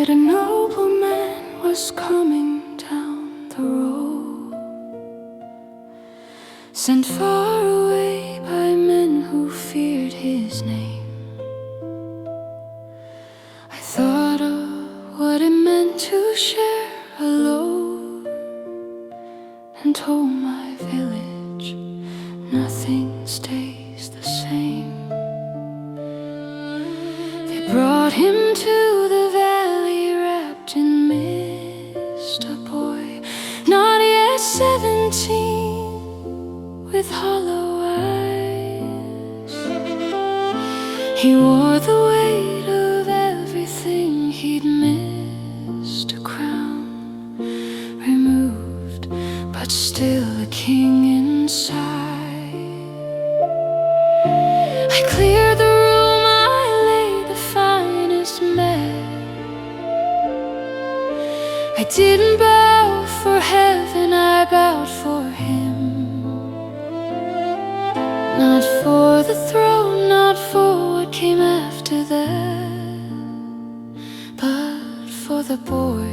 that a nobleman was coming down the road, sent far away by men who feared his name. I thought of what it meant to share a load, and told my village nothing stays the same. They brought him to the valley wrapped in mist, a boy not yet 17, with hollow eyes. He wore the weight of everything he'd missed, a crown removed, but still a king inside. I cleared the room, I laid the finest mess. I didn't bow for heaven, I bowed for him. Not for the throne, not for what came after that, but for the boy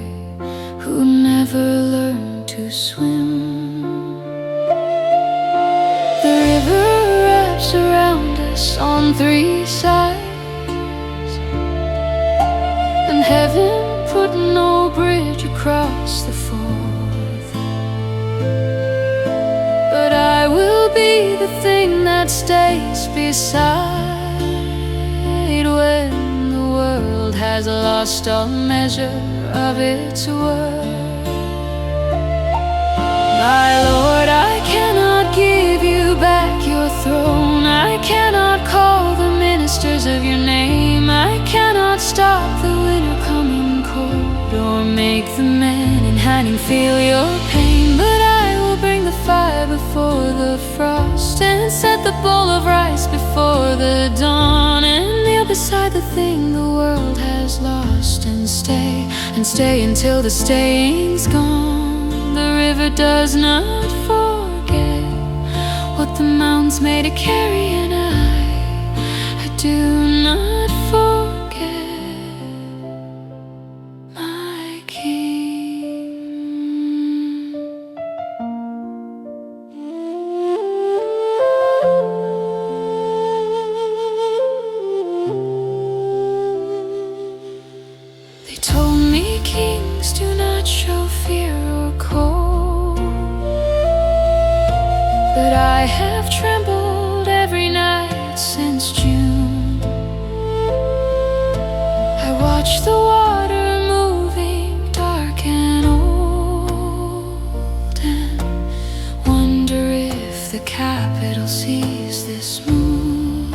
who never learned to swim. The river wraps around us on three sides, and heaven put no bridge across the fourth. But I will be the thing that stays beside when the world has lost all measure of its worth. My Lord, I cannot give you back your throne, I cannot call the ministers of your name, I cannot stop the winter coming cold, or make the men in hiding feel your pain. But I will bring the fire before the frost, and set the bowl of rice before the dawn, and kneel beside the thing the world has lost, and stay until the staying's gone. The river does not forget what the mountains made to carry, and I do not forget my King. They told me kings do not show fear or cold, but I have trembled every night since June. I watch the water moving dark and old, and wonder if the capital sees this moon.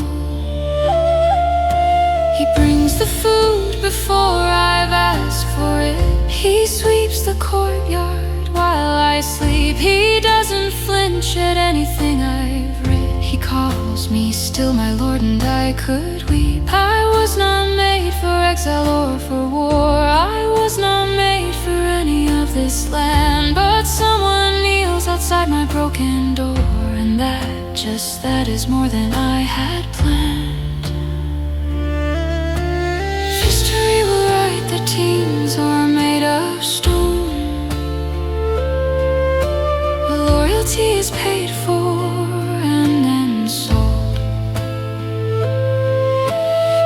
He brings the food before I've asked for it, he sweeps the courtyard while I sleep. He doesn't flinch at anything I've writ. He calls me still my Lord, and I could weep. I was not made for exile or for war, I was not made for any of this land, but someone kneels outside my broken door, and that, just that, is more than I had planned. History will write that teams are made of stone, loyalty is paid for and then sold.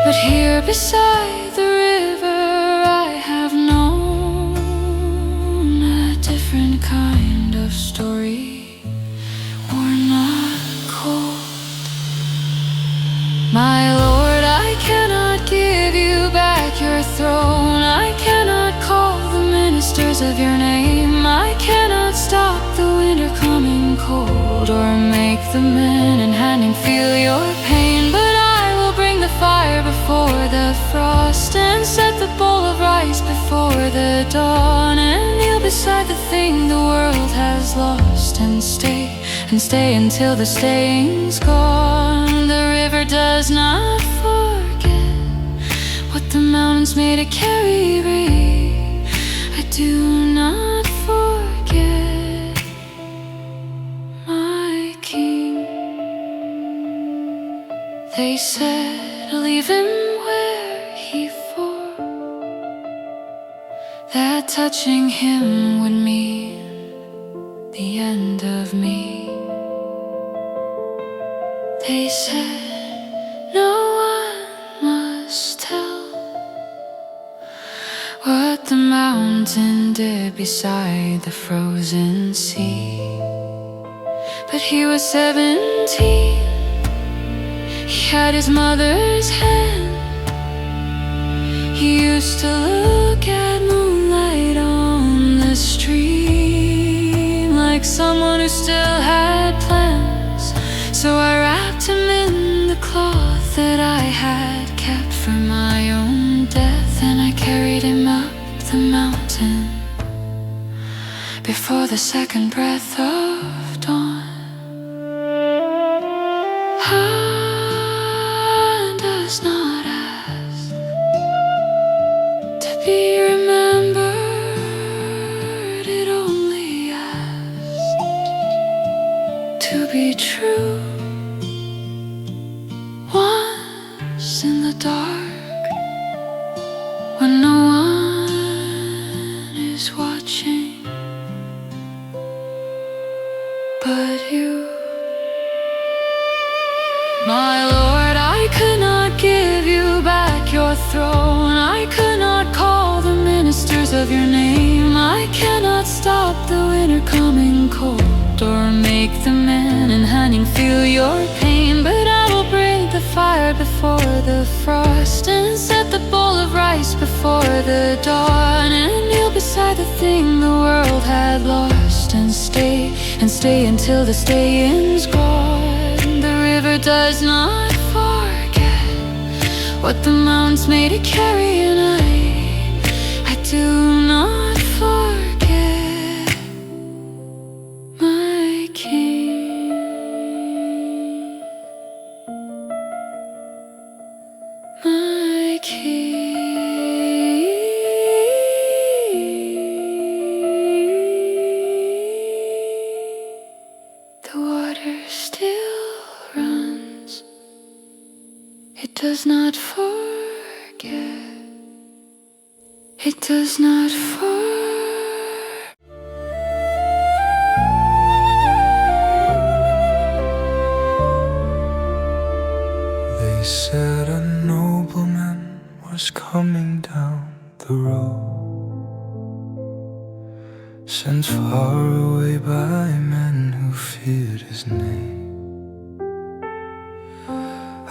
But here beside the river I have known a different kind of story, worn not cold. My Lord, I cannot give you back your throne, I cannot call the ministers of your name, I cannot stop the winter coming cold, or make the men in hiding feel your pain. But I will bring the fire before the frost, and set the bowl of rice before the dawn, and kneel beside the thing the world has lost, and stay until the staying's gone. The river does not forget what the mountains made to carry. I do not forget my King. They said, leave him where he for, touching him would mean the end of me. They said no one must tell what the mountain did beside the frozen sea. But he was 17, he had his mother's hand. He used to look at moonlight on the stream like someone who still had plans. So I wrapped him in the cloth that I had kept for my own death, and I carried him up the mountain before the second breath of dawn. Heart does not ask to be remembered, it only asks to be true. Once in the dark, when no one is watching but you. My Lord, I could not give you back your throne. I could not call the ministers of your name. I cannot stop the winter coming cold, or make the men in Hanyang feel your pain. But I will bring the fire before the frost, and set the bowl of rice before the dawn, and kneel beside the thing the world had lost, and stay until the stay-in's gone. The river does not forget what the mountains made it carry, and I do not forget my King. My King. The water still runs, it does not forget, it does not forget. They said a nobleman was coming down the road, sent far away by men who feared his name.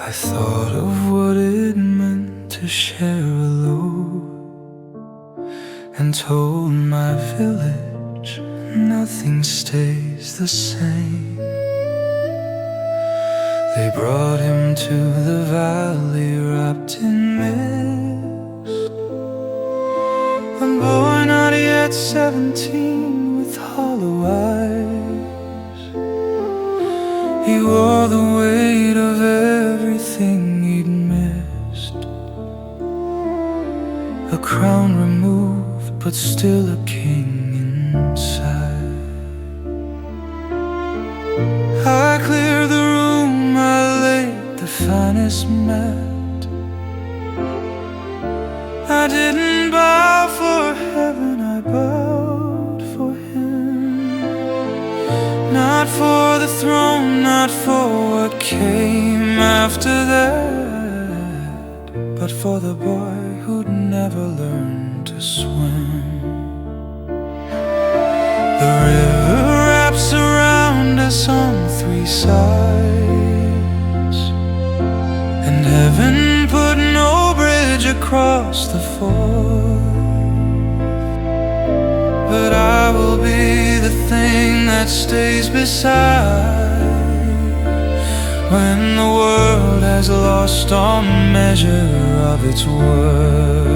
I thought of what it meant to share a load, and told my village nothing stays the same. They brought him to the valley wrapped in mist, a boy not yet 17 with hollow eyes. He wore the weight of everything he'd missed, a crown removed but still a king inside. I cleared the room, I laid the finest mat. I didn't bow for heaven, I bowed for him. Not for the throne, not for what came after that, but for the boy who'd never learned to swim. The river wraps around us on three sides, and heaven put no bridge across the fourth. But I will be the thing that stays beside when the world has lost all measure of its worth.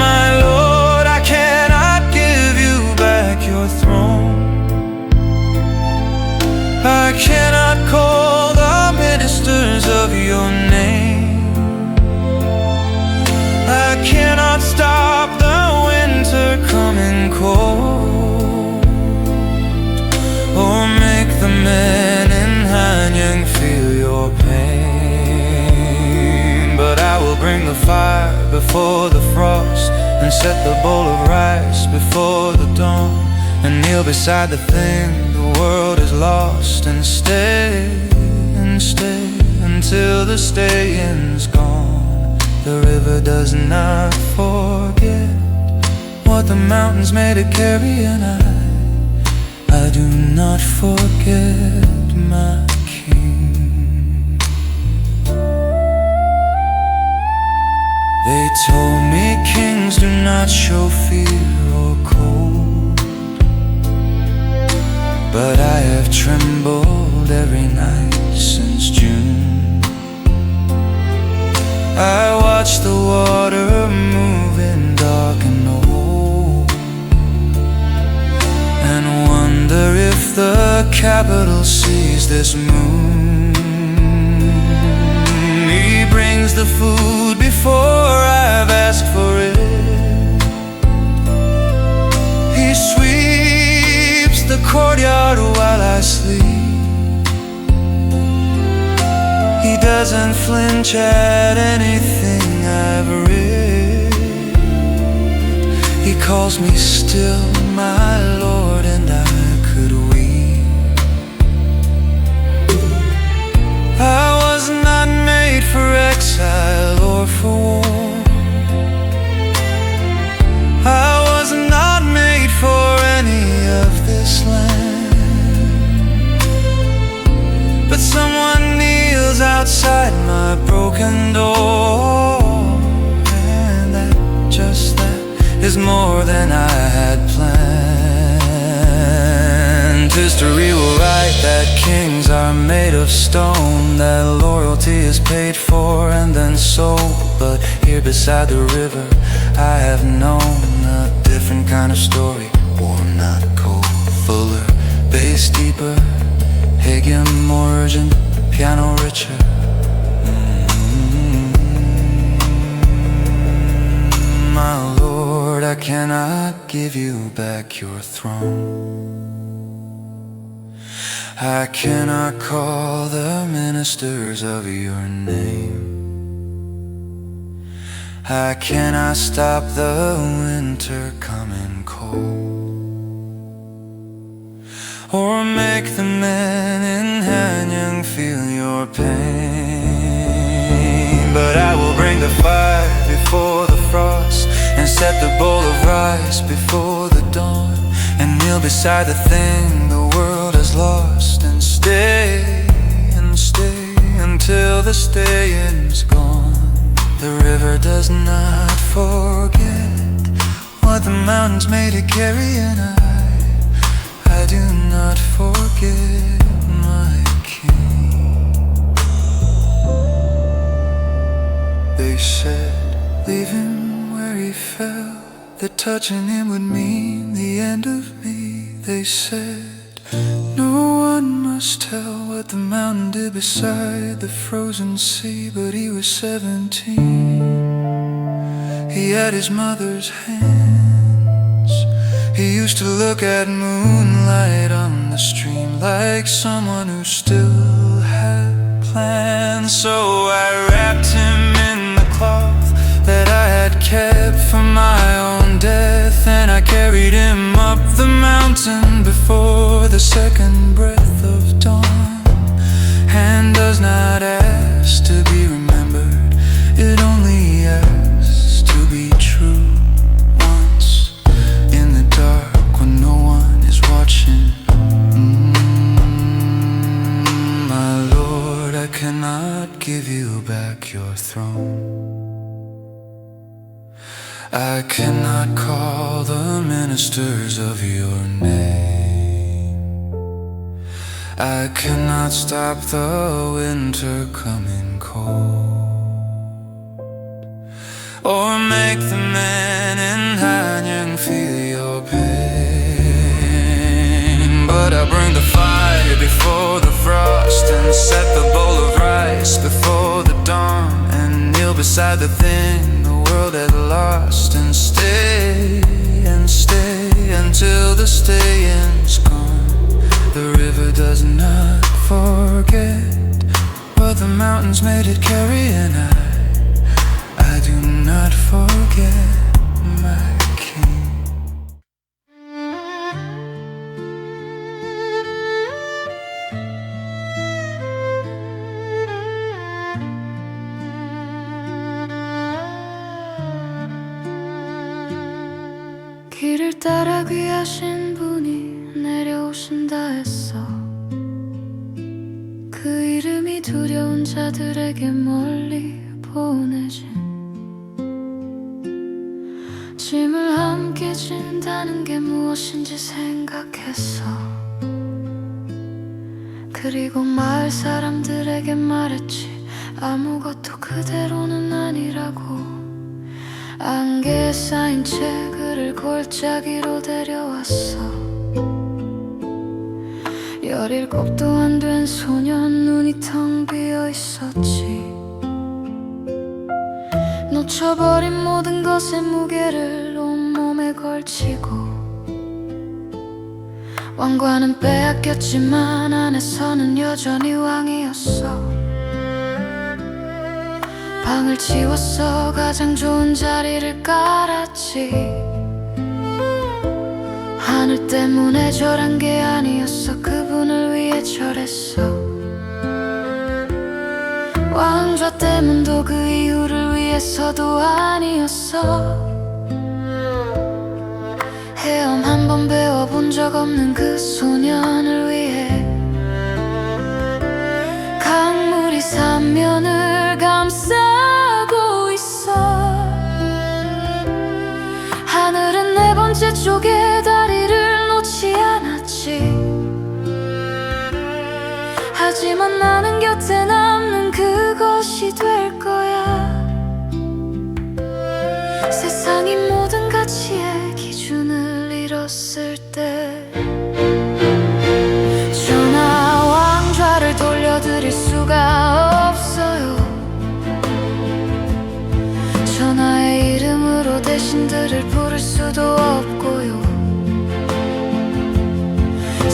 My Lord, I cannot give you back your throne. I cannot call the ministers of your name. I cannot stop the winter coming cold, or make the men in Hanyang feel your pain. But I will bring the fire before the frost, and set the bowl of rice before the dawn, and kneel beside the thing the world is lost, and stay until the staying's gone. The river does not forget what the mountains made it carry, and I do not forget my king. They told me kings do not show fear or cold, but I have trembled every night since June. I watch the water moving dark and old, and wonder if the capital sees this moon. He brings the food before I've asked for it. He sweeps the courtyard while I sleep. He doesn't flinch at anything I've read. He calls me still my lord, and I could weep. I was not made for exile or for war. I was not made for any of this land, but someone kneels outside my broken door, and that, just that, is more than I had planned. History will write that kings are made of stone, that loyalty is paid for and then sold. But here beside the river I have known a different kind of story. Warm, not cold, fuller, bass deeper, haegeum more urgent, piano richer. My lord, I cannot give you back your throne. I cannot call the ministers of your name. I cannot stop the winter coming cold, or make the men in Hanyang feel your pain. But I will bring the fire before the frost, and set the bowl of rice before the dawn, and kneel beside the thing the world has lost, and stay until the staying's gone. The river does not forget what the mountains made it carry, and I do not forget my king. They said, leave him where he fell, that touching him would mean the end of me. They said, no one must tell what the mountain did beside the frozen sea. But he was 17, he had his mother's hands. He used to look at moonlight on the stream like someone who still had plans. So I wrapped him in the cloth that I had kept for my own death, and I carried him up the mountain before the second breath of dawn. And does not ask to be remembered, it only asks to be true. Once in the dark when no one is watching. My lord, I cannot give you back your throne. I cannot call the ministers of your name. I cannot stop the winter coming cold, or make the men in Hanyang feel your pain. But I bring the fire before the frost, and set the bowl of rice before the dawn, and kneel beside the thing the world had lost, and stay until the staying's gone. The river does not forget what the mountains mid-carry, and I do not forget my king. 길을 따라 귀하신 분이 내려오신다 했어. 그 이름이 두려운 자들에게 멀리 보내진 짐을 함께 진다는 게 무엇인지 생각했어. 그리고 마을 사람들에게 말했지. 아무것도 그대로는 아니라고. 안개에 쌓인 책을 골짜기로 데려왔어. 17도 안 된 소년, 눈이 텅 비어 있었지. 놓쳐버린 모든 것의 무게를 온몸에 걸치고, 왕관은 빼앗겼지만 안에서는 여전히 왕이었어. 방을 치웠어. 가장 좋은 자리를 깔았지. 하늘 때문에 절한 게 아니었어. 그분을 위해 절했어. 왕좌 때문도 그 이유를 위해서도 아니었어. 헤엄 한 번 배워본 적 없는 그 소년을 위해 강물이 삼면을 감싸고 있어. 하늘은 네 번째 쪽에 다리를 놓지 않았지. 하지만 나는 곁에 남는 그것이 될 거야. 세상이 모든 가치의 기준을 잃었을 때 전하 왕좌를 돌려드릴 수가 없어요. 전하의 이름으로 대신들을 부를 수도 없고요.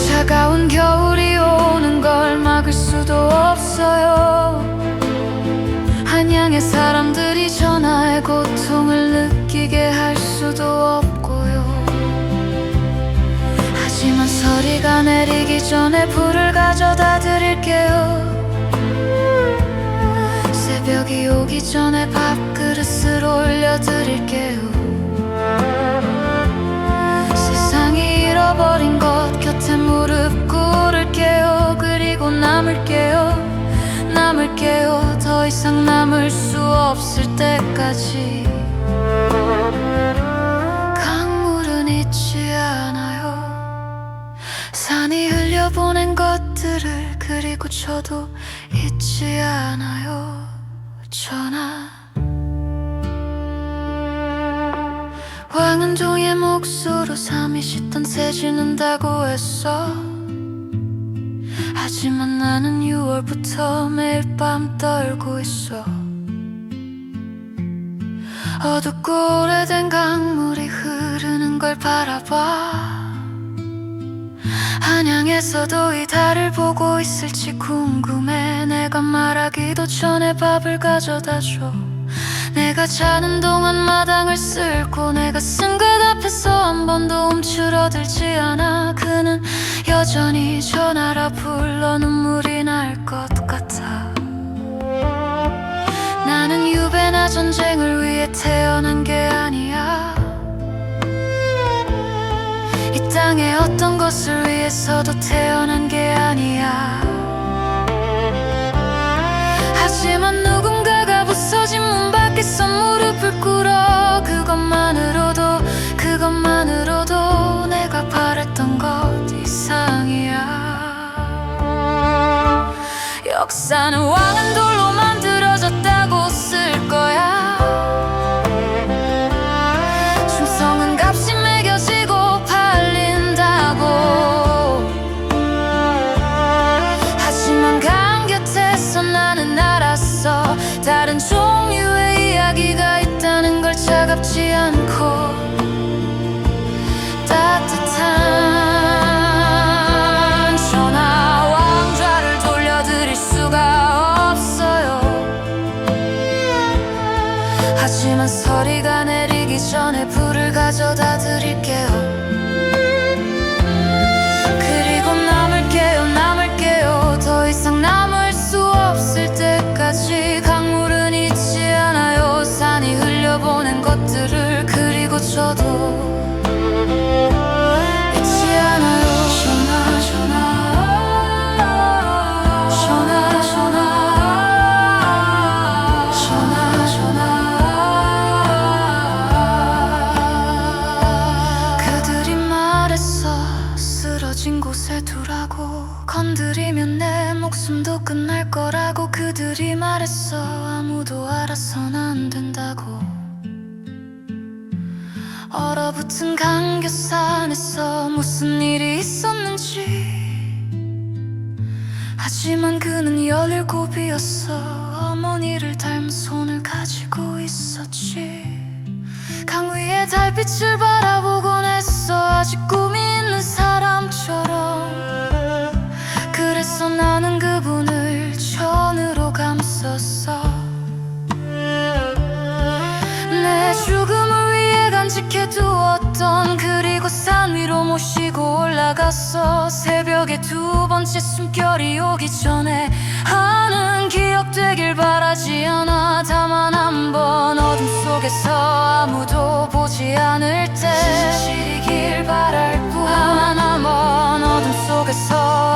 차가운 겨울이 오는 걸 막을 수도 없어요. 한양의 사람들이 전하의 고통을 느끼게 할 수도 없고요. 하지만 서리가 내리기 전에 불을 가져다 드릴게요. 새벽이 오기 전에 밥그릇을 올려드릴게요. 세상이 잃어버린 것 곁에 무릎 꿇을게요. 그리고 남을게요. 더 이상 남을 수 없을 때까지. 강물은 잊지 않아요. 산이 흘려보낸 것들을. 그리고 저도 잊지 않아요. 전하 왕은 종의 몫으로 삼이 씻던 새 짓는다고 했어. 하지만 나는 6월부터 매일 밤 떨고 있어. 어둡고 오래된 강물이 흐르는 걸 바라봐. 한양에서도 이 달을 보고 있을지 궁금해. 내가 말하기도 전에 밥을 가져다 줘. 내가 자는 동안 마당을 쓸고 내가 쓴 것 앞에서 한 번도 움츠러들지 않아. 그는 여전히 전하라 불러 눈물이 날 것 같아. 나는 유배나 전쟁을 위해 태어난 게 아니야. 이 땅의 어떤 것을 위해서도 태어난 게 아니야. 하지만 누군가가 부서진 문 밖에서 무릎을 꿇어. 그것만으로도 내가 바랬던 것 이상이야. 역사는 왕은 돌로 만들어졌다고 쓸 거야. 충성은 값이 매겨지고 팔린다고. 하지만 강 곁에서 나는 알았어. 다른 종류의 이야기가 있다는 걸. 차갑지 않고 따뜻한 전하 왕좌를 돌려드릴 수가 없어요. 하지만 서리가 내리기 전에 숨겨진 곳에 두라고. 건드리면 내 목숨도 끝날 거라고 그들이 말했어. 아무도 알아선 안 된다고. 얼어붙은 감귤 안에서 무슨 일이 있었는지. 하지만 그는 17이었어. 어머니를 닮은 손을 가지고 있었지. 강 위에 달빛을 바라보곤 했어. 아직 꿈이 있는 사람처럼. 그래서 나는 그분을 천으로 감쌌어. 내 죽음을 위해 간직해두었던. 그리고 산 위로 모시고 올라갔어. 새벽에 두 번째 숨결이 오기 전에 하는 기억되길 바라지 않아. 다만 한 번 어둠 속에서 아무도 보지 않을 때 지리길 바랄 뿐. 다만 한 번 어둠 속에서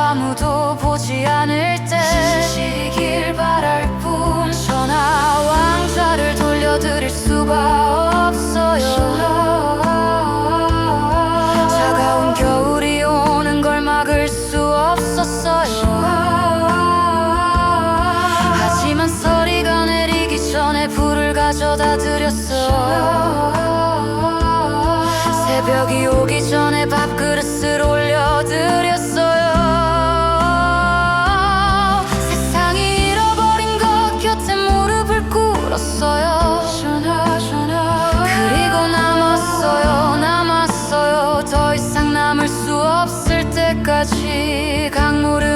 아무도 보지 않을 때 지리길 바랄 뿐. 전하 왕좌를 돌려드릴 수가 없어요. 차가운 겨울이 오는 걸 막을 수 없었어요. 하지만 서리가 내리기 전에 불을 가져다 드렸어. 새벽이 오기 전에 밥그릇을 올려드렸어요. 세상이 잃어버린 것 곁에 무릎을 꿇었어요. 그리고 남았어요. 더 이상 남을 수 없을 때까지 강물을